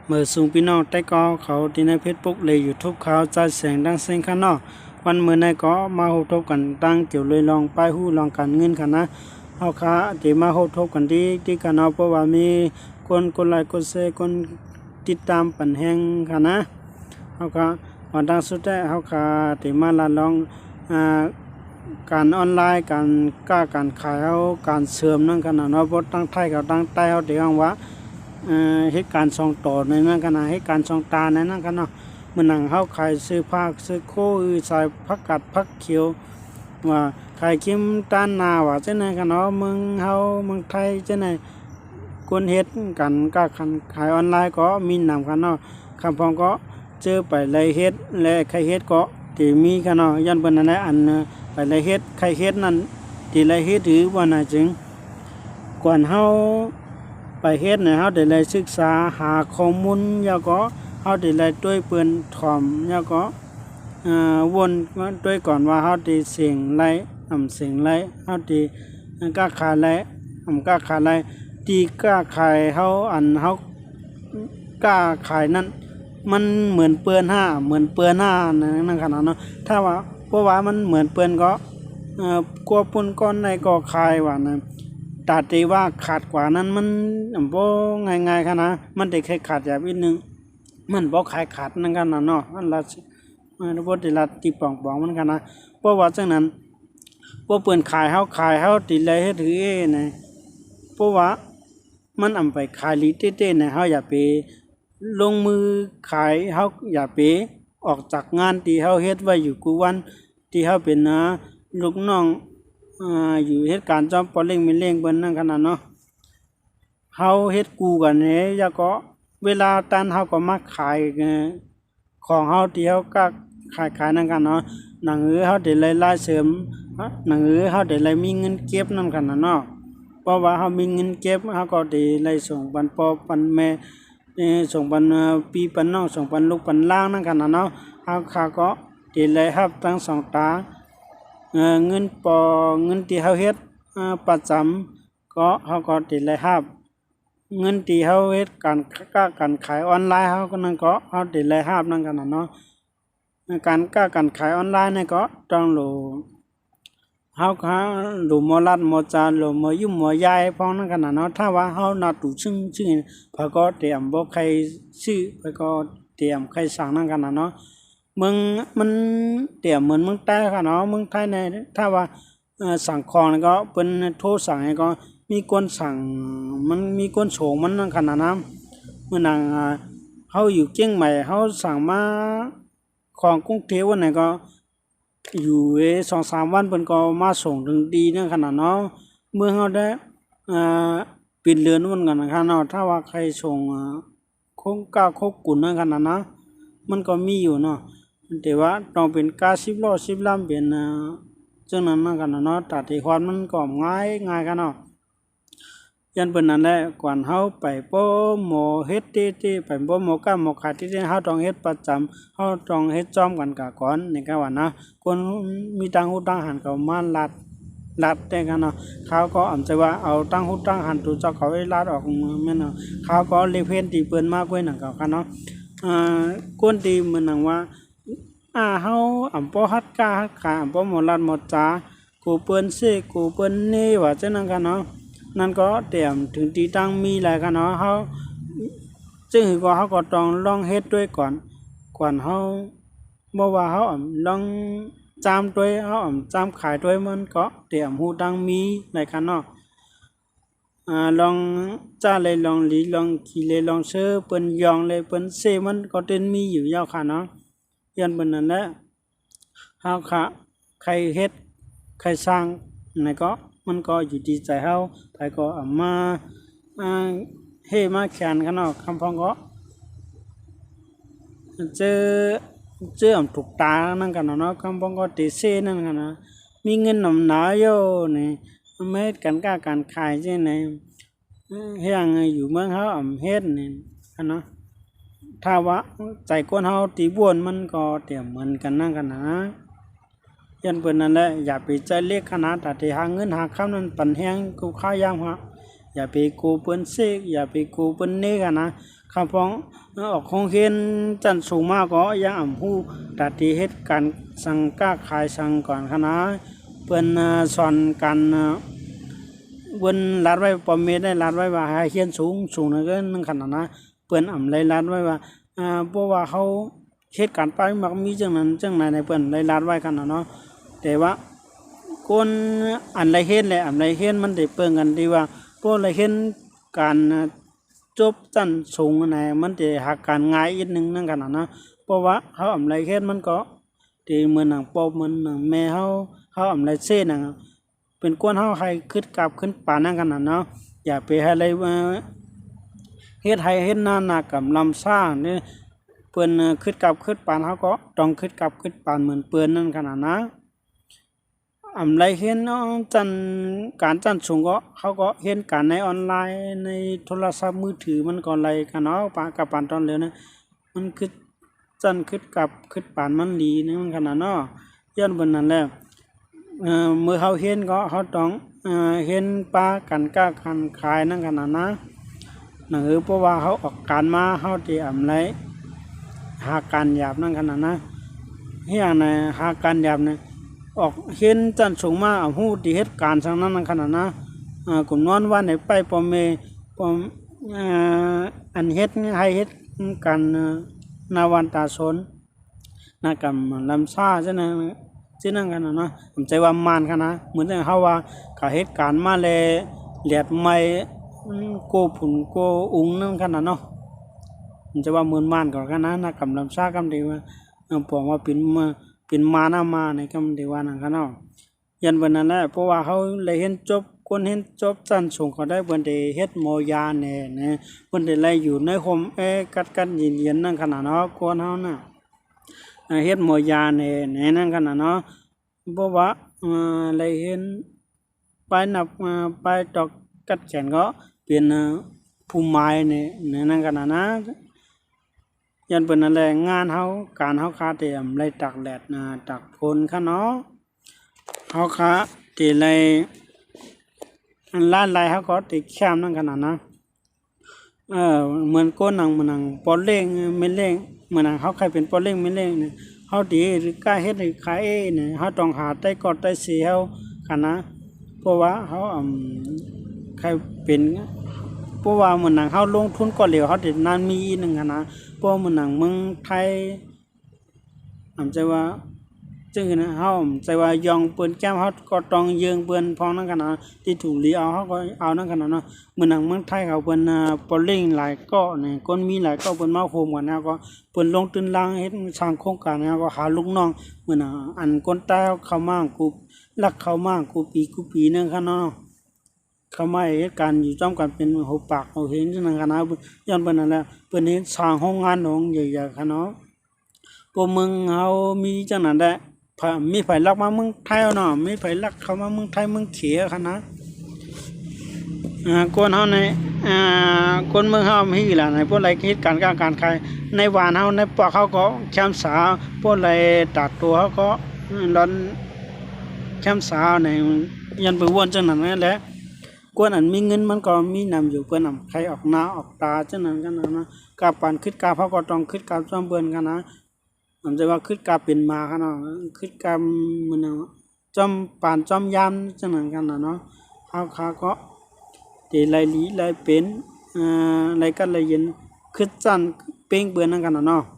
เมื่อสูงพี่น้องใต้ก็เขาที่ในเฟซบุ๊กเลยยูทูบเขาจะแสงดังเสียงข้างนอกวันเมื่อในก็มาโหทบกันตั้งเกี่ยวเลยลองไปหู้ลองกันเงินกันนะเอาค่ะที่มาโหทบกันที่กันเอาเพราะว่ามีคนกดไลค์กดแชร์คนติดตามปันแหงค่ะนะเอาค่ะวันดังสุดท้ายเอาค่ะที่มาลองการออนไลน์การขายเอาการเสริมนั่นกันนะเนาะบ่ตั้งไทยกับตั้งใต้เอาที่ว่าเหตุการณ์ส่องต่อในนั้นกันนะเหตุการณ์ส่องตาในนั้นกันเนาะเมื่อหนังเฮาขายซื้อผักซื้อโคใส่ผักกัดผักเขียวว่าขายคิมต้านนาว่าจังได๋กันเนาะเมืองเฮาเมืองไทยจังได๋คนเฮ็ดกันก็ขายออนไลน์ก็มีนำกันเนาะคำพองก็เจอไปเลยเฮ็ดและใครเฮ็ดก็ที่มีกันเนาะยันเพิ่นนั่นแหละอันไปเลยเฮ็ดใครเฮ็ดนั่นที่เลยเฮ็ดหรือว่าน่าจึงก่อนเฮาไปเฮ็ดเนี่ยเฮาได้เลยศึกษาหาข้อมูลแล้วก็เฮาได้เลยด้วยเปิ้นถ่อมแล้วก็วนด้วยก่อนว่าเฮาได้เสียงไรเสียงไรเฮาได้กล้าขายไรกล้าขายไรที่กล้าขายเฮาเฮากล้าขายนั้นมันเหมือนเปื้อนเหมือนเปื้อนนั่นขนาดเนาะถ้าว่าเพราะว่ามันเหมือนเปื้อนก็กลัวปุ่นก้อนในก็ขายว่านะตาตีว่าขาดกว่านั้นมันบ่ง่ายๆค่ะนะมันได้แค่ขาดอย่างนิดนึงมันบ่ขายขาดนั่นกันนะเนาะมันละบ่ได้ละตีป่องๆมันกันนะเพราะว่าจังนั้นบ่เปิ้นขายเฮาติเลยเฮ็ดถือนะเพราะว่ามันไปขายลิเต้ๆนะเฮาอย่าไปลงมือขายเฮาอย่าไปออกจากงานที่เฮาเฮ็ดไว้อยู่กูวันที่เฮาเป็นลูกน้องอยู่เหตุการณ์จอมปอเล่งมีเล่งเบิ่นนั่นขนาดเนาะเฮาเฮ็ดกูกันเด้แล้วก็เวลาตันเฮาก็มาขายของเฮาที่เฮาก็ขายนั่นกันเนาะหนังเฮาได้รายเสริมหนังเฮาได้มีเงินเก็บนั่นกันเนาะเพราะว่าเฮามีเงินเก็บเฮาก็ได้ส่งปันพ่อปันแม่ส่งปันพี่ปันน้องส่งปันลูกปันหล้างนั่นกันเนาะเฮาก็ได้รับทั้งสองตาเงินเงินที่เฮาเฮ็ดประจำก็เฮาก็ได้รับเงินที่เฮาเฮ็ดการขายออนไลน์เฮาก็นั่นก็เฮาได้รับนั่นกันเนาะการขายออนไลน์นี่ก็ต้องเฮาหมอลัดหมอจานหมอยุ่มหมอยายพ้องนั่นกันเนาะถ้าว่าเฮาน่าตู่ซึ่งเพิ่นก็เตรียมบ่ใครซื้อเพิ่นก็เตรียมใครสั่งนั่นกันเนาะเมืองมันเตรียมเหมือนเมืองใต้ค่ะเนาะเมืองไทยในถ้าว่าสั่งของแล้วก็เปิ้นโทรสั่งให้ก็มีคนสั่งมันมีคนโฉงมันนั่นขนาดนั้นเมื่อนั้นเฮาอยู่เชียงใหม่เฮาสั่งมาของกรุงเทพวันไหนก็อยู่2-3 วันเพิ่นก็มาส่งถึงดีนั่นขนาดเนาะเมื่อเฮาได้ปิดเรือนมันกันนะคะเนาะถ้าว่าใครส่งโคงก้าโคกุ่นนั่นขนาดนะมันก็มีอยู่เนาะแต่ว่าต้องเป็นกา10 ล้อ10 ลำเป็นจังนั้นนั่นกันเนาะตัดที่ฮอดมันก็ง่ายกันเนาะยันเปิ้นนั่นแหละก่อนเฮาไปบ่หมอเฮ็ดที่ไปบ่หมอก้าหมอขายที่เฮาต้องเฮ็ดประจำเฮาต้องเฮ็ดจ้อมกันกะก่อนนี่ก็ว่านะคนมีตังหูตังหันก็มาลัดแต่กันเนาะเขาก็ใจว่าเอาตังหูตังหันตูเจ้าเขาลัดออกแม่นเนาะเขาก็เลเพิ่นที่เปิ้นมากกว่านั่นก็กันเนาะคนที่เหมือนหนังว่าเฮาบ่ฮัดกาฮัดขาบ่หมอลัดหมอจากูเปิ้นซิกูเปิ้นนี่ว่าจังนั้นกันเนาะนั่นก็เตรียมถึงที่ตั้งมีหลายกันเนาะเฮาซึ่งก็เฮาก็ต้องลองเฮ็ดด้วยก่อนเฮาบ่ว่าเฮาลองจามด้วยเฮาจามขายด้วยมันก็เตรียมฮู้ตั้งมีหลายกันเนาะลองจ้าเลยลองหลีลองขี่เลยลองเชื่อเปิ้นยองเลยเปิ้นเซมันก็เต็นมีอยู่ยาวค่ะเนาะยันเปิ้นนั่นแหละเฮาค่ะใครเฮ็ดใครสร้างนั่นก็มันก็อยู่ที่ใจเฮาไปก็มาเฮมาแขนกันเนาะคำพองก็เจอถูกตานั่นกันเนาะคำพองก็ติเซนั่นกันนะมีเงินหนำหนาอยู่นี่ไม่เฮ็ดกันการขายจังได๋เฮ็ดอยู่เมืองเฮาเฮ็ดนี่กันเนาะถ้าว่าใจคนเฮาตีบ่วนมันก็เตรียมเหมือนกันนั่นกันนะยันเปิ้นนั่นแหละอย่าไปใจเล็กขนาดแต่ที่หาเงินหาคำนั้นปันแฮงกูข้าวยามฮะอย่าไปกูเปิ้นเสกอย่าไปกูเปิ้นเนกันนะ คำพ้องออกของเฮียนจันสูงมากก็ยังอ่ำผู้ตัดที่เฮ็ดการสั่งก้าขายสั่งก่อนคณะเปิ้นสอนกันเปิ้นรัดไว้ปอมเมได้รัดไว้ว่าให้เฮียนสูงนั่นก็นึงขนาดนะเปิ้นอ่ำเลยรัดไว้ว่าเพราะว่าเขาเฮ็ดการไปมักมีจังนั้นจังไหนในเปิ้นเลยรัดไว้ขนาดเนาะแต่ว่าคนอันไรเฮ็ดแหละอันไรเฮ็ดมันได้เปิ้งกันที่ว่าพวกไรเฮ็ดการจบจันสูงไหนมันจะหาการง่ายอีกนึงนั่นกันนะเพราะว่าเขาอำไรเฮ็ดมันก็ที่เหมือนหนังปอบเหมือนหนังแม่เขาอำไรเส้นน่ะเป็นกวนเขาให้ขึ้นกลับขึ้นป่านั่นกันเนาะอย่าไปให้อะไรเฮ็ดให้เฮ็ดหน้ากับลำซ่านี่เปิ้นขึ้นกลับขึ้นป่านเขาก็ต้องขึ้นกลับขึ้นป่านเหมือนเปิ้นนั่นขนาดนะอำไรเห็นจันการจันสูงก็เขาก็เห็นการในออนไลน์ในโทรศัพท์มือถือมันก็ไรกันเนาะปากับปานตอนเร็วนะมันคือจันขึ้นกับขึ้นปานมันดีนั่นขนาดเนาะย้อนบนนั้นแล้วเมื่อเขาเห็นก็เขาต้องเห็นปลากันก้ากันขายนั่นขนาดนะนั่นคือเพราะว่าเขาออกการมาเขาที่อำไรหาการหยาบนั่นขนาดนะเฮียในหาการหยาบเนี่ยออกเห็นจันสูงมาเอาหูที่เหตุการณ์ทางนั้นขนาดนะกลุ่มนอนว่าในไปปอมเมปอมอันเฮ็ดให้เฮ็ดกันนาวันตาสนนากำลำซ่าใช่ไหมที่นั่นกันนะผมใจว่ามานกันนะเหมือนเขาว่ากับเหตุการณ์มาเลยเหลียดไม่โกผุนโกอุ้งนั่นกันนะเนาะผมจะว่าเหมือนมานก่อนกันนะนากำลำซ่ากำดีว่าบอกว่าเป็นมาหน้ามาในคำเดียวนั่นกันเนาะยันวันนั้นแหละเพราะว่าเขาเลยเห็นจบคนเห็นจบจันส่งเขาได้บนเดเฮ็ดโมยาเนี่ยบนเดไล่อยู่ในคมกัดเย็นนั่นขนาดเนาะคนเขาน่ะเฮ็ดโมยาเนี่ยนั่นขนาดเนาะเพราะว่าเลยเห็นไปนับไปตอกกัดแขนก็เป็นภูมิไม้เนี่ยนั่นขนาดนะยันเป็นอะไรงานเขาการเขาคาเตรียมไรตักแดดตักพลค่ะเนาะเขาคาตีไรล้านไรเขาก็ติดแคมนั่นขนาดนะเหมือนก้นหนังเหมือนหนังปอเล่งไม่เล่งเหมือนหนังเขาใครเป็นปอเล่งไม่เล่งเนี่ยเขาตีหรือกล้าเฮ็ดหรือขายเนี่ยเขาต้องหาใต้กอดใต้เสียวค่ะนะเพราะว่าเขาใครเป็นเพราะว่าเหมือนหนังเขาลงทุนก่อนเหลียวเขาติดนานมีหนึ่งนะเพราะเหมือนหนังเมืองไทยใจว่าจึงนะเขาใจว่ายองเปิ้นแก้มเขาก็ต้องยืงเปิ้นพองนั่นกันนะที่ถูกลีเอาเขาก็เอานั่นกันนะเนาะเหมือนหนังเมืองไทยเขาเปิ้นปอลลิงหลายก็เนี่ยคนมีหลายก็เปิ้นมาโฮมกันนะก็เปิ้นลงทุนล่างเฮ็ดสร้างโครงการนะก็หาลูกน้องเหมือนอันคนใต้เข้ามากูรักเข้ามากูปีนึงค่ะเนาะเขาไม่เหตุการณ์อยู่จ้อมกันเป็นหัวปากหัวเห็นนั่นกันนะย้อนเปิ้นนั่นแหละเปิ้นเฮ็ดสร้างโรงงานของใหญ่ๆค่ะเนาะพวกมึงเฮามีจังนั้นแหละมีไผลักมาเมืองไทยเนาะมีไผลักเข้ามาเมืองไทยเมืองเขียค่ะนะคนเฮาในคนเมืองเฮามีล่ะในพวกไรคิดการขายในหวานเฮาในปอกเขาก็แคมสาพวกไรตัดตัวเขาก็ร้อนแคมสาในยันไปวนจังนั้นนั่นแหละกวนอันมีเงินมันก็มีนำอยู่เปิ้นใครออกหน้าออกตาจังนั้นกันนะกาปานคิดกาเขาก็ต้องคิดกาซ้อมเบิ่นกันนะผมจะว่าคือกาเป็นมาค่ะเนาะคือกามันจอมป่านจอมยามจังนั้นกันเนาะเขาขาก็ตีไรลีไรเป็นไรกันไรเย็นคือจันเป้งเบื่อนั่นกันเนาะ